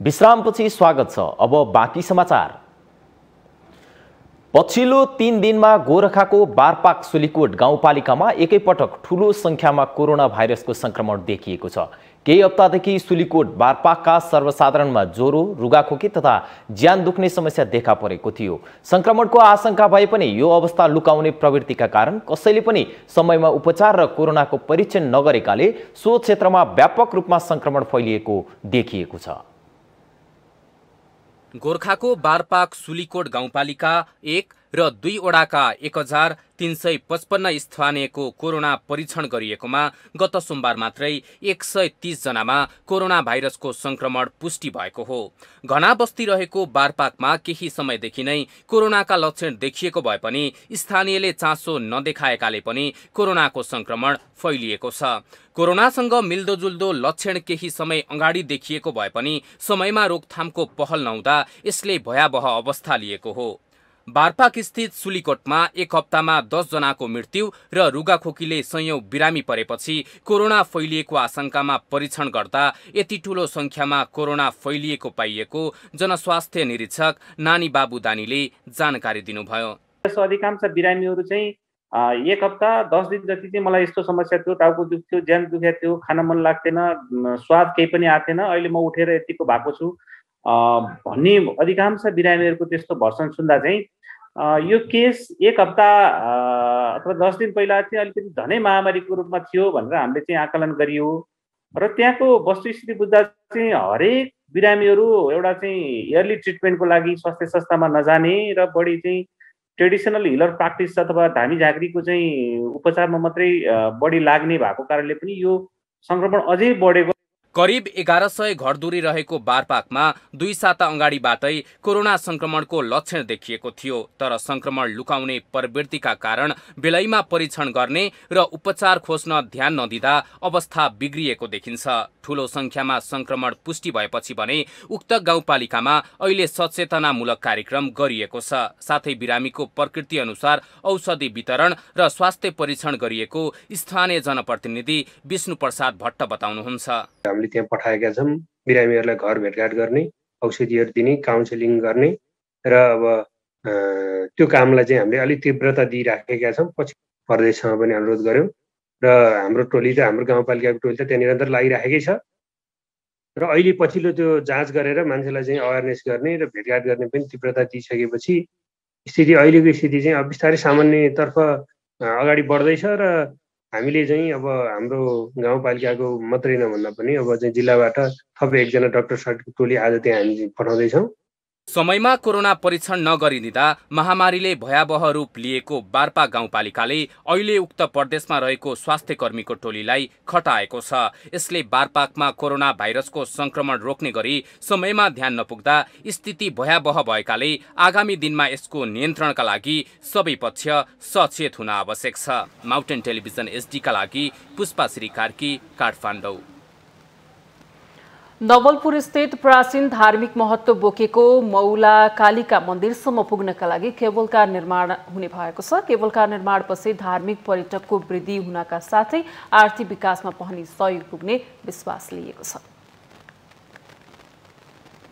विश्रामपछि स्वागत छ। अब बाँकी समाचार। पछिल्लो 3 दिनमा गोरखाको बारपाक सुलीकोट गाउँपालिकामा एकैपटक ठूलो संख्यामा कोरोना भाइरसको संक्रमण देखिएको छ। केही हप्तादेखि सुलीकोट बारपाकका सर्वसाधारणमा ज्वरो, रुगाखोकी तथा ज्यान दुख्ने समस्या देखा परेको थियो। संक्रमणको आशंका भए पनि यो अवस्था लुकाउने प्रवृत्तिका कारण कसैले पनि समयमा उपचार र कोरोनाको परीक्षण नगरेकाले सो क्षेत्रमा व्यापक रूपमा संक्रमण फैलिएको देखिएको छ। गोरखाको बारपाक सुलीकोट गाउँपालिका 1 र 2 वडाका 1355 स्थानीयको कोरोना परीक्षण गरिएकोमा गत सोमबार मात्रै 130 जनामा कोरोना भाइरसको संक्रमण पुष्टि भएको हो। घना बस्ती रहेको बारपाकमा केही समयदेखि नै कोरोनाका लक्षण देखिएको भए पनि स्थानीयले चासो नदेखाएकाले पनि कोरोनाको संक्रमण फैलिएको छ। कोरोनासँग मिल्दोजुल्दो लक्षण केही समय अगाडि देखिएको भए पनि समयमा रोकथामको पहल नहुँदा यसले भयावह अवस्था लिएको हो। बारपाक स्थित सुलीकोटमा 1 हप्तामा 10 जनाको मृत्यु र रुगाखोकीले सयौं बिरामी परेपछि कोरोना फैलिएको आशंकामा परीक्षण गर्दा यति ठूलो संख्यामा कोरोना फैलिएको पाइएको जनस्वास्थ्य निरीक्षक नानी बाबु दानीले जानकारी दिनुभयो। अधिकांश बिरामीहरू चाहिँ 1 हप्ता 10 दिन जति चाहिँ मलाई यस्तो समस्या थियो, टाउको दुख्थ्यो, ज्यान दुखेको थियो, खान मन लाग्थेन, स्वाद केही पनि आएको थिएन, अहिले म उठेर यतिको भएको छु भन्ने अधिकांश बिरामीहरूको त्यस्तो भर्सन सुन्दा चाहिँ यो केस 1 हप्ता अथवा 10 दिन पहिला चाहिँ अलिकति झनै महामारीको रूपमा थियो भनेर हामीले चाहिँ आकलन गरियो र त्यहाँको वस्तुस्थिति बुझ्दा चाहिँ हरेक बिरामीहरू एउटा चाहिँ इयरली ट्रिटमेन्टको लागि स्वास्थ्य संस्थामा नजाने र बढी चाहिँ ट्रेडिसनल हिलर प्र्याक्टिस अथवा धामी झाँक्रीको चाहिँ उपचारमा मात्रै बढी लाग्ने भएको कारणले पनि यो संक्रमण अझै बढेको। करिब 1100 घरधुरी रहेको बारपाकमा 2 साता अगाडिबाटै कोरोना संक्रमणको लक्षण देखिएको थियो, तर संक्रमण लुकाउने प्रवृत्तिका कारण बेलैमा परीक्षण गर्ने र उपचार खोज्न ध्यान नदिँदा अवस्था बिग्रिएको देखिन्छ। ठूलो संख्यामा संक्रमण पुष्टि भएपछि भने उक्त गाउँपालिकामा अहिले सचेतनामूलक कार्यक्रम गरिएको छ। साथै बिरामीको प्रकृति अनुसार औषधि वितरण र स्वास्थ्य परीक्षण गरिएको स्थानीय जनप्रतिनिधि विष्णु प्रसाद भट्ट बताउनुहुन्छ। हामीले त्यहाँ पठाएका छौँ बिरामीहरूलाई घर भेटघाट गर्ने, औषधिहरू दिने, काउन्सिलिङ गर्ने र अब त्यो कामलाई चाहिँ हामीले अलिक तीव्रता दिइराखेका छौँ। पछि प्रदेशसँग पनि अनुरोध गर्यौँ र हाम्रो टोली त हाम्रो गाउँपालिकाको टोली त त्यहाँ निरन्तर लागिराखेकै छ र अहिले पछिल्लो त्यो जाँच गरेर मान्छेलाई चाहिँ अवेरनेस गर्ने र भेटघाट गर्ने पनि तीव्रता दिइसकेपछि स्थिति अहिलेको स्थिति चाहिँ अब बिस्तारै सामान्यतर्फ अगाडि बढ्दैछ र हामीले चाहिँ अब हाम्रो गाउँपालिकाको मात्रै नभन्दा पनि अब चाहिँ जिल्लाबाट थप 1 जना डाक्टर साहबको टोली आज त्यहाँ हामी पठाउँदैछौँ। समयमा कोरोना परीक्षण नगरिदिँदा महामारीले भयावह रूप लिएको बारपाक गाउँपालिकाले अहिले उक्त प्रदेशमा रहेको स्वास्थ्य कर्मीको टोलीलाई खटाएको छ। यसले बारपाकमा कोरोना भाइरसको संक्रमण रोक्ने गरी समयमा ध्यान नपुग्दा स्थिति भयावह भएकाले आगामी दिनमा यसको नियन्त्रणका लागि सबै पक्ष सचेत हुन आवश्यक छ। माउन्टेन टेलिभिजन एसडी का लागि पुष्पा श्री कार्की, काठमाडौँ। नवलपुर स्थित प्राचीन धार्मिक महत्व बोकेको मौला कालिका मन्दिरसम्म पुग्नका लागि केबल कार निर्माण हुने भएको छ। केबल कार निर्माणपछि धार्मिक पर्यटकको वृद्धि हुनका साथै आर्थिक विकासमा पनि सहयोग पुग्ने विश्वास लिएको छ।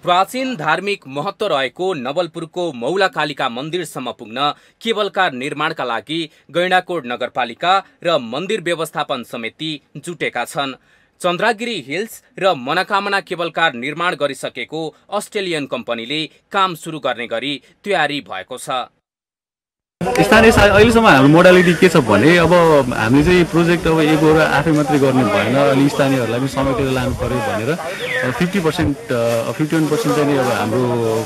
प्राचीन धार्मिक महत्व रहेको नवलपुरको मौला कालिका मन्दिरसम्म पुग्न केबल कार निर्माणका लागि गैंडाकोट नगरपालिका र मन्दिर व्यवस्थापन समिति जुटेका छन्। चन्द्रागिरी हिल्स र मनोकामना केबल कार निर्माण गरिसकेको अस्ट्रेलियन कम्पनीले काम सुरु गर्ने गरी तयारी भएको छ। स्थानीय अहिलेसम्म हाम्रो मोडालिटी के छ भने अब हामीले चाहिँ प्रोजेक्ट अब एक गएर आफै मात्रै गर्ने भएन, अलि स्थानीयहरूलाई पनि समेटेर लानु पर्यो भनेर 51% चाहिँ अब हाम्रो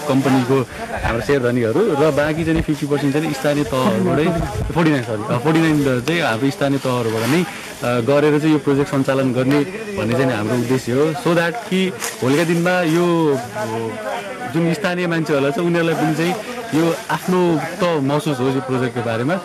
कम्पनीको हाम्रो सेयर धनीहरू र बाँकी चाहिँ 50% चाहिँ स्थानीय तहहरूबाटै 49 चाहिँ हाम्रो स्थानीय तहहरूबाट नै गरेर चाहिँ यो प्रोजेक्ट सञ्चालन गर्ने भन्ने चाहिँ हाम्रो उद्देश्य हो। सो द्याट कि भोलिका दिनमा यो जुन स्थानीय मान्छेहरूलाई चाहिँ उनीहरूलाई पनि चाहिँ यो आफ्नो त महसुस हो यो प्रोजेक्टको बारेमा।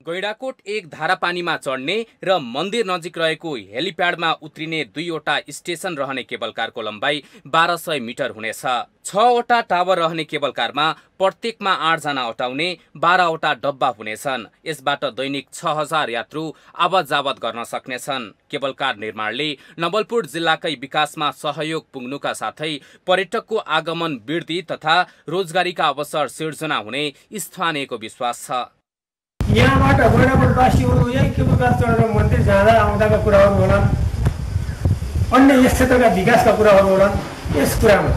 गैंडाकोट 1 धारापानीमा चढ्ने र मन्दिर नजिक रहेको हेलिप्याडमा उत्रिने 2वटा स्टेसन रहने केबल कारको लम्बाइ 1200 मिटर हुनेछ। 6वटा टावर रहने केबल कारमा प्रत्येकमा 8 जना अटाउने 12वटा डब्बा हुनेछन्। यसबाट दैनिक 6000 यात्रु आवत जावत गर्न सक्नेछन्। केबल कार निर्माणले नवलपुर जिल्लाकै विकासमा सहयोग पुग्नुका साथै पर्यटकको आगमन वृद्धि तथा रोजगारीका अवसर सिर्जना हुने स्थानीयको विश्वास छ। यहाँबाट गैंडाकोटवासीहरू यही केबल कार चढेर मन्दिर जाँदा आउँदाका कुराहरू होलान्, अन्य यस क्षेत्रका विकासका कुराहरू होलान्। यस कुरामा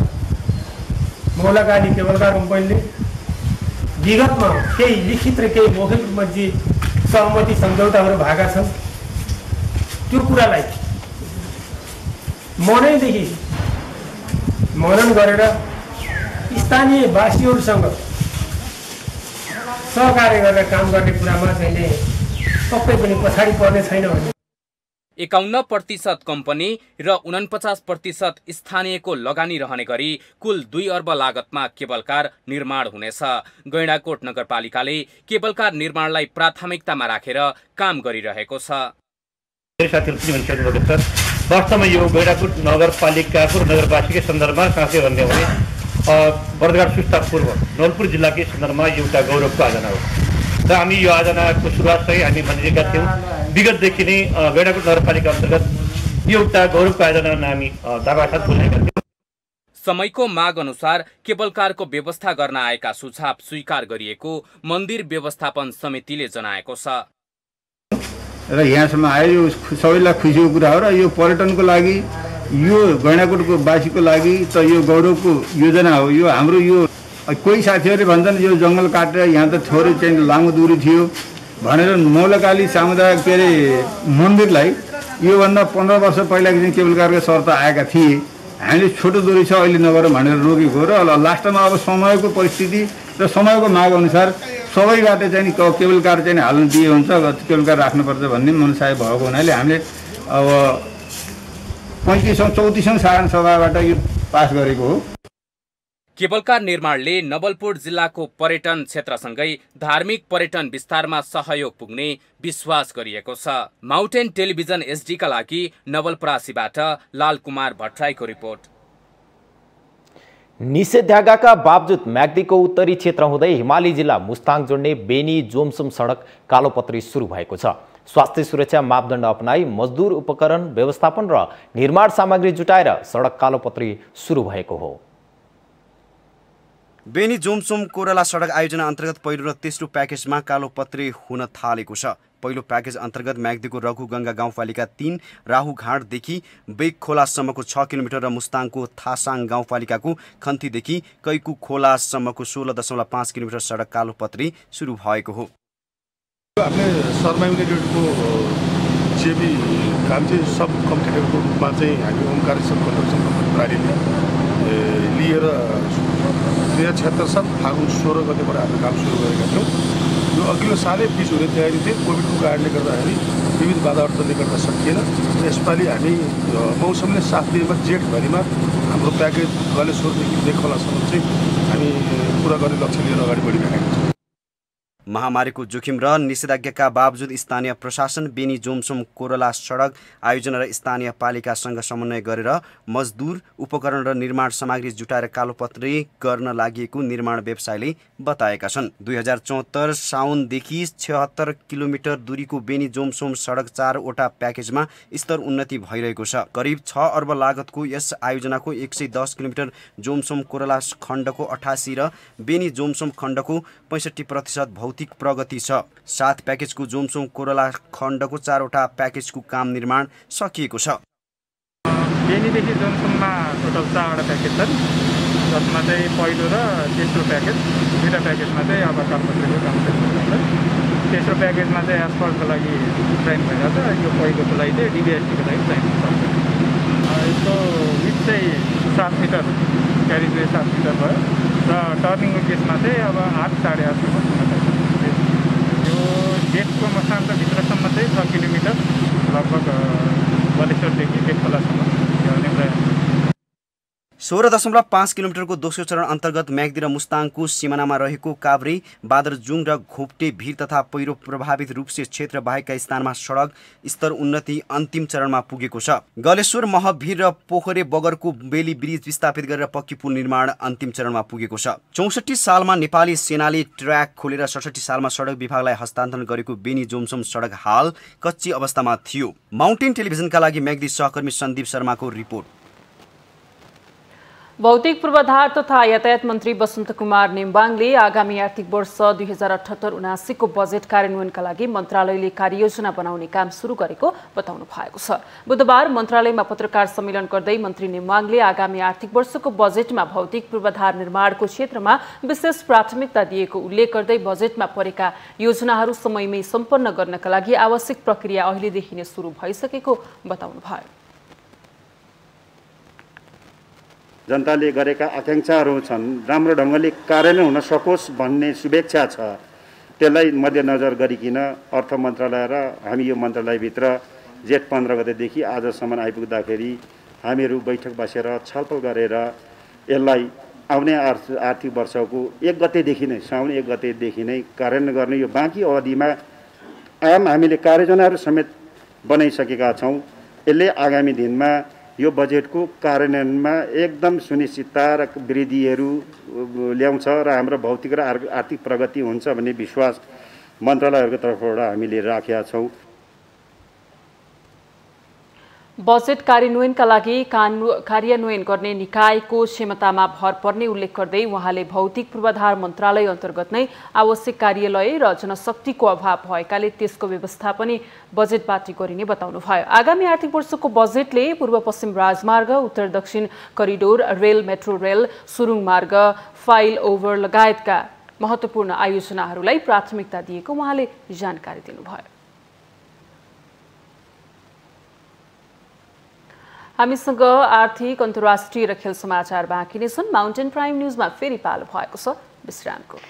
मौलाकाली केबल कार कम्पनीले विगतमा केही लिखित र केही मौखिक रूपमा जे सहमति सम्झौताहरू भएका छन् त्यो कुरालाई मनैदेखि मनन गरेर स्थानीय वासीहरूसँग सहकार्य गरेर काम गर्ने कुरामा चाहिँ पक्कै पनि पछाडि पर्ने छैन भन्ने 51% कम्पनी र 49% स्थानीयको लगानी रहने गरी कुल 2 अर्ब लागतमा केबल कार निर्माण हुनेछ। गैंडाकोट नगरपालिकाले केबल कार निर्माणलाई प्राथमिकतामा राखेर काम गरिरहेको छ। वास्तवमा यो गैंडाकोट नगरपालिकाको नगरवासीकै सन्दर्भमा साँच्चै भन्ने हो भने वर्षगाँठ सुस्ता पूर्व नवलपुर जिल्लाकै सन्दर्भमा एउटा गौरवको आयोजना हो र हामी यो आयोजनाको सुरुवात चाहिँ हामी भनिरहेका थियौँ। विगतदेखि नै गैंडाकोट नगरपालिका अन्तर्गत एउटा गौरवको आयोजना हामी दावाका साथ बोलेका थियौँ। समयको माग अनुसार केबल कारको व्यवस्था गर्न आएका सुझाव स्वीकार गरिएको मन्दिर व्यवस्थापन समितिले जनाएको छ। र यहाँसम्म आयो यो सबैलाई खुसीको कुरा हो र यो पर्यटनको लागि यो गैंडाकोटको वासीको लागि त यो गौरवको योजना हो। यो हाम्रो यो कोही साथीहरूले भन्छन् यो जङ्गल काटेर यहाँ त थोरै चाहिँ लामो दूरी थियो भनेर नौलकाली सामुदायिक के अरे मन्दिरलाई योभन्दा 15 वर्ष पहिलाको चाहिँ केबल कारको शर्त आएका थिए। हामीले छोटो दूरी छ अहिले नगर भनेर रोकेको र लास्टमा अब समयको परिस्थिति र समयको माग अनुसार सबैबाट चाहिँ केबल कार चाहिँ हाल्न दिए हुन्छ, केबल कार राख्नुपर्छ भन्ने मनसाय भएको हुनाले हामीले अब 34औं साधारण सभाबाट यो पास गरेको हो। केबल कार निर्माणले नवलपुर जिल्लाको पर्यटन क्षेत्रसँगै धार्मिक पर्यटन विस्तारमा सहयोग पुग्ने विश्वास गरिएको छ। माउन्टेन टेलिभिजन एसडी का लागि नवलपरासीबाट लालकुमार भट्टराईको रिपोर्ट। निषेधाज्ञाका बावजुद म्याग्दीको उत्तरी क्षेत्र हुँदै हिमाली जिल्ला मुस्ताङ जोड्ने बेनी जोमसुम सडक कालोपत्री सुरु भएको छ। स्वास्थ्य सुरक्षा मापदण्ड अपनाई मजदुर उपकरण व्यवस्थापन र निर्माण सामग्री जुटाएर सडक कालोपत्री सुरु भएको हो। बेनी जोमसोम कोरला सडक आयोजना अन्तर्गत पहिलो र तेस्रो प्याकेजमा कालोपत्री हुन थालेको छ। पहिलो प्याकेज अन्तर्गत म्याग्दीको रघुगङ्गा गाउँपालिका 3 राहुघाटदेखि बेग खोलासम्मको 6 किलोमिटर र मुस्ताङको थासाङ गाउँपालिकाको खन्तीदेखि कैकु खोलासम्मको 16.5 किलोमिटर सडक कालोपत्री सुरु भएको हो। हामीले सर्माइनेटेडको जेबी काम चाहिँ सब कम्प्लिटेडको रूपमा चाहिँ हामी ओमकारेश्वर कन्स्ट्रक्सन कम्पनी प्रणालीले लिएर 2076 साल फागुन 16 गतेबाट हामीले काम सुरु गरेका थियौँ। यो अघिल्लो सालै पिच हुने तयारी थियो, कोभिडको कारणले गर्दाखेरि विविध बाधाहरूले गर्दा सकिएन। यसपालि हामी मौसमले साथ दिएमा जेठभरिमा हाम्रो प्याकेज गलेश्वरदेखि देखोलासम्म चाहिँ हामी पुरा गर्ने लक्ष्य लिएर अगाडि बढिरहेका छौँ। महामारीको जोखिम र निषेधाज्ञाका बावजुद स्थानीय प्रशासन बेनी जोमसोम कोरला सडक आयोजना र स्थानीय पालिकासँग समन्वय गरेर मजदुर उपकरण र निर्माण सामग्री जुटाएर कालोपत्री गर्न लागि निर्माण व्यवसायले बताएका छन्। 2074 साउनदेखि 76 किलोमिटर दूरीको बेनी जोमसोम सडक 4 वटा प्याकेजमा स्तर उन्नति भइरहेको छ। करिब 6 अर्ब लागतको यस आयोजनाको 110 किलोमिटर जोमसोम कोरला खण्डको 88 र बेनी जोमसोम खण्डको 65% भौतिक प्रगति छ। 7 प्याकेजको जोमसोम कोरला खण्डको 4 वटा प्याकेजको काम निर्माण सकिएको छ। बेनीदेखि जोमसोममा टोटल 4 वटा प्याकेज छन्, जसमा चाहिँ पहिलो र तेस्रो प्याकेज, दुईटा प्याकेजमा चाहिँ अब कालोपत्रीको काम सुरु। तेस्रो प्याकेजमा चाहिँ एसफल्टको लागि ट्राइन भइरहेको छ। यो पहिलोको लागि चाहिँ डिबिएसटीको लागि ट्राइन सक्छ। यसको विथ चाहिँ 7 मिटर, क्यारिज 7 मिटर भयो र टर्निङको केसमा चाहिँ अब 8 साढे 8 यो गेटको मसान्तभित्रसम्म चाहिँ 6 किलोमिटर लगभग बलेश्वरदेखि बेखोलासम्म ल्याउने प्रयास। 16.5 किलोमिटरको दोस्रो चरण अन्तर्गत म्याग्दी र मुस्ताङको सिमानामा रहेको काभ्रे, बादरजुङ र घोप्टे भिर तथा पहिरो प्रभावित रूपसे क्षेत्र बाहेकका स्थानमा सडक स्तर उन्नति अन्तिम चरणमा पुगेको छ। गलेश्वर, महभिर र पोखरे बगरको बेली ब्रिज विस्थापित गरेर पक्की पुल निर्माण अन्तिम चरणमा पुगेको छ। 64 सालमा नेपाली सेनाले ट्र्याक खोलेर 67 सालमा सडक विभागलाई हस्तान्तरण गरेको बेनी जोमसोम सडक हाल कच्ची अवस्थामा थियो। माउन्टेन टेलिभिजनका लागि म्याग्दी सहकर्मी सन्दीप शर्माको रिपोर्ट। भौतिक पूर्वाधार तथा यातायात मन्त्री वसन्त कुमार नेम्बाङले आगामी आर्थिक वर्ष 2078-79 को बजेट कार्यान्वयनका लागि मन्त्रालयले कार्ययोजना बनाउने काम सुरु गरेको बताउनु भएको छ। बुधबार मन्त्रालयमा पत्रकार सम्मेलन गर्दै मन्त्री नेम्बाङले आगामी आर्थिक वर्षको बजेटमा भौतिक पूर्वाधार निर्माणको क्षेत्रमा विशेष प्राथमिकता दिएको उल्लेख गर्दै बजेटमा परेका योजनाहरू समयमै सम्पन्न गर्नका लागि आवश्यक प्रक्रिया अहिलेदेखि नै सुरु भइसकेको बताउनु भयो। जनताले गरेका आकांक्षाहरू छन्, राम्रो ढङ्गले कार्यान्वयन हुन सकोस् भन्ने शुभेच्छा छ। त्यसलाई मध्यनजर गरिकन अर्थ मन्त्रालय र हामी यो मन्त्रालयभित्र जेठ 15 गतेदेखि आजसम्म आइपुग्दाखेरि हामीहरू बैठक बसेर छलफल गरेर यसलाई आउने आर्थिक वर्षको 1 गतेदेखि नै साउन 1 गतेदेखि नै कार्यान्वयन गर्ने यो बाँकी अवधिमा हामीले कार्ययोजनाहरू समेत बनाइसकेका छौँ। यसले आगामी दिनमा यो बजेटको कार्यान्वयनमा एकदम सुनिश्चितता र वृद्धिहरू ल्याउँछ र हाम्रो भौतिक र आर्थिक प्रगति हुन्छ भन्ने विश्वास मन्त्रालयहरूको तर्फबाट हामीले राखेका छौँ। बजेट कार्यान्वयनका लागि कार्यान्वयन गर्ने निकायको क्षमतामा भर पर्ने उल्लेख गर्दै उहाँले भौतिक पूर्वाधार मन्त्रालय अन्तर्गत नै आवश्यक कार्यालय र जनशक्तिको अभाव भएकाले त्यसको व्यवस्था पनि बजेटबाट गरिने बताउनुभयो। आगामी आर्थिक वर्षको बजेटले पूर्व पश्चिम राजमार्ग, उत्तर दक्षिण करिडोर, रेल, मेट्रो रेल, सुरुङ मार्ग, फ्लाइ ओभर लगायतका महत्त्वपूर्ण आयोजनाहरूलाई प्राथमिकता दिएको उहाँले जानकारी दिनुभयो। हामीसँग आर्थिक, अन्तर्राष्ट्रिय र खेल समाचार बाँकी नै छन्। माउन्टेन प्राइम न्युजमा फेरि पालो भएको छ विश्रामको।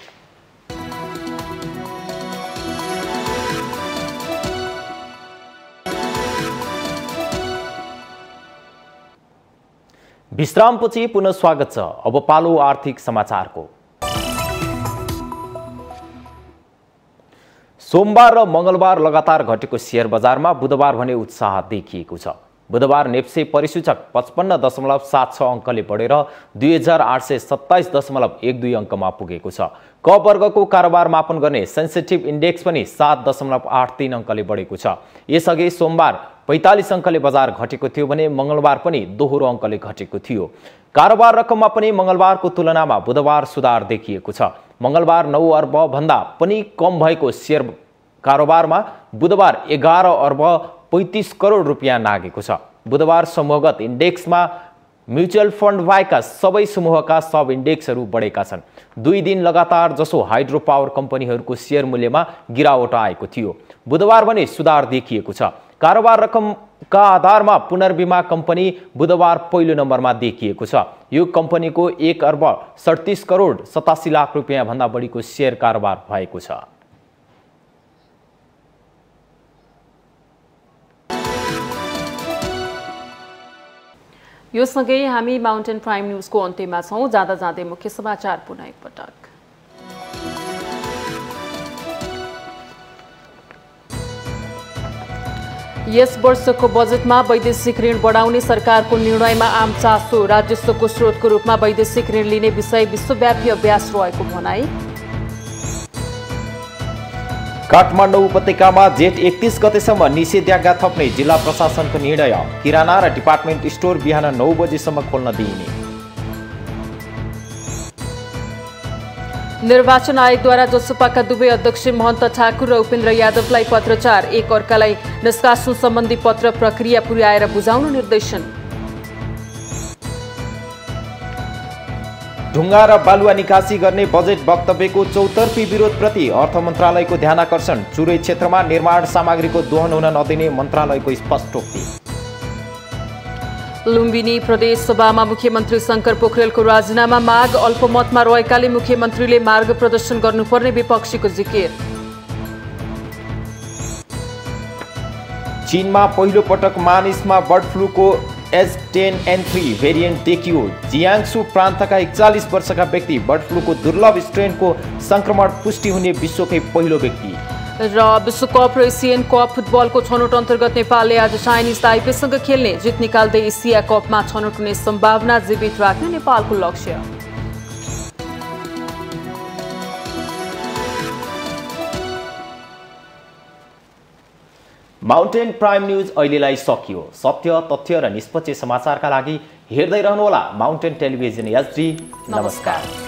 विश्रामपछि पुनः स्वागत छ। अब पालो आर्थिक समाचारको। सोमबार र मंगलबार लगातार घटेको शेयर बजारमा बुधबार भने उत्साह देखिएको छ। बुधबार नेप्से परिसूचक 55.76 अङ्कले बढेर 2827.12 अङ्कमा पुगेको छ। क वर्गको कारोबार मापन गर्ने सेन्सिटिभ इन्डेक्स पनि 7.83 अङ्कले बढेको छ। यसअघि सोमबार 45 अङ्कले बजार घटेको थियो भने मंगलबार पनि दोहोरो अङ्कले घटेको थियो। कारोबार रकममा पनि मंगलबारको तुलनामा बुधबार सुधार देखिएको छ। मंगलबार 9 अर्ब भन्दा पनि कम भएको शेयर कारोबारमा बुधबार 11 अर्ब 35 करोड रुपियाँ नागेको छ। बुधबार समूहगत इन्डेक्समा म्युचुअल फन्ड बाहेकका सबै समूहका सब इन्डेक्सहरू बढेका छन्। 2 दिन लगातार जसो हाइड्रो पावर कम्पनीहरूको शेयर मूल्यमा गिरावट आएको थियो, बुधबार भने सुधार देखिएको छ। कारोबार रकमका आधारमा पुनर्बिमा कम्पनी बुधबार पहिलो नम्बरमा देखिएको छ। यो कम्पनीको 1 अर्ब 37 करोड 87 लाख रुपियाँ भन्दा बढीको शेयर कारोबार भएको छ। यो सँगै हामी माउन्टेन प्राइम न्युजको अन्त्यमा छौं। जाँदा जाँदै मुख्य समाचार पुनः एकपटक। यस वर्षको बजेटमा वैदेशिक ऋण बढाउने सरकारको निर्णयमा आम चासो। राजस्वको स्रोतको रूपमा वैदेशिक ऋण लिने विषय विश्वव्यापी अभ्यास रहेको भनाई। काठमाडौँ उपत्यकामा जेठ 31 गतेसम्म निषेधाज्ञा थप्ने जिल्ला प्रशासनको निर्णय। किराना र डिपार्टमेन्ट स्टोर बिहान 9 बजेसम्म खोल्न दिइने। निर्वाचन आयोगद्वारा जसपाका दुवै अध्यक्ष महन्त ठाकुर र उपेन्द्र यादवलाई पत्रचार। एक अर्कालाई निष्कासन सम्बन्धी पत्र प्रक्रिया पुर्याएर बुझाउन निर्देशन। ढुङ्गा र बालुवा निकासी गर्ने बजेट वक्तव्यको चौतर्फी विरोधप्रति अर्थ मन्त्रालयको ध्यानाकर्षण। चुरै क्षेत्रमा निर्माण सामग्रीको दोहन हुन नदिने मन्त्रालयको स्पष्टोक्ति। लुम्बिनी प्रदेश सभामा मुख्यमन्त्री शङ्कर पोखरेलको राजीनामा माग। अल्पमतमा रहेकाले मुख्यमन्त्रीले मार्ग प्रदर्शन गर्नुपर्ने विपक्षीको जिकिर। चीनमा पहिलो पटक मानिसमा बर्ड फ्लूको H10N3 भेरिएन्ट देखियो। जियाङ्सु प्रान्तका 41 वर्षका व्यक्ति बर्ड फ्लूको दुर्लभ स्ट्रेनको संक्रमण पुष्टि हुने विश्वकै पहिलो व्यक्ति। र विश्वकप र एसियन कप फुटबलको छनौट अन्तर्गत नेपालले आज चाइनिज ताइपेसँग खेल्ने। जित निकाल्दै एसिया कपमा छनौट हुने सम्भावना जीवित राख्ने नेपालको लक्ष्य। माउन्टेन प्राइम न्युज अहिलेलाई सकियो। सत्य, तथ्य र निष्पक्ष समाचारका लागि हेर्दै रहनुहोला माउन्टेन टेलिभिजन HD। नमस्कार।